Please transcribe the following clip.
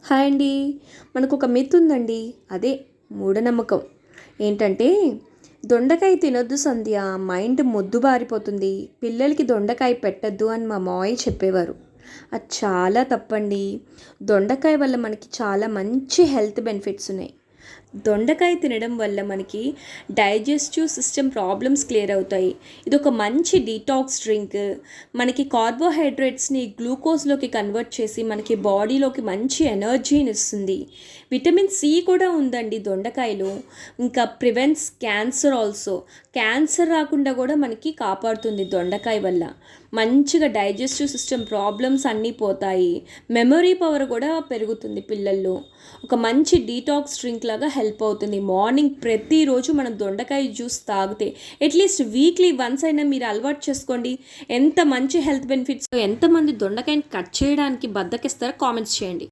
Hi అండి. మనకొక myth ఉందండి. అదే మూఢనమ్మకం. ఏంటంటే, దొండకాయ తినొద్దు సంధ్య, మైండ్ మొద్దుబారిపోతుంది. పిల్లలకి దొండకాయ పెట్టొద్దు అని మా మావయ్య చెప్పేవారు. అది చాలా తప్పండి. దొండకాయ వల్ల మనకి చాలా మంచి హెల్త్ బెనిఫిట్స్ ఉన్నాయి. దొండకాయ తినడం వల్ల మనకి డైజెస్టివ్ సిస్టమ్ ప్రాబ్లమ్స్ క్లియర్ అవుతాయి. ఇదొక మంచి డీటాక్స్ డ్రింక్. మనకి కార్బోహైడ్రేట్స్ని గ్లూకోజ్లోకి కన్వర్ట్ చేసి మనకి బాడీలోకి మంచి ఎనర్జీని ఇస్తుంది. విటమిన్ సి కూడా ఉందండి దొండకాయలో. ఇంకా ప్రివెంట్స్ క్యాన్సర్ ఆల్సో. క్యాన్సర్ రాకుండా కూడా మనకి కాపాడుతుంది దొండకాయ వల్ల. మంచిగా డైజెస్టివ్ సిస్టమ్ ప్రాబ్లమ్స్ అన్నీ పోతాయి. మెమరీ పవర్ కూడా పెరుగుతుంది పిల్లల్లో. ఒక మంచి డీటాక్స్ డ్రింక్ లాగా హెల్ప్ అవుతుంది. మార్నింగ్ ప్రతిరోజు మనం దొండకాయ జ్యూస్ తాగితే అట్లీస్ట్ వీక్లీ వన్స్ అయినా మీరు అలవాటు చేసుకోండి. ఎంత మంచి హెల్త్ బెనిఫిట్స్. ఎంతమంది దొండకాయని కట్ చేయడానికి బద్దకిస్తారో కామెంట్స్ చేయండి.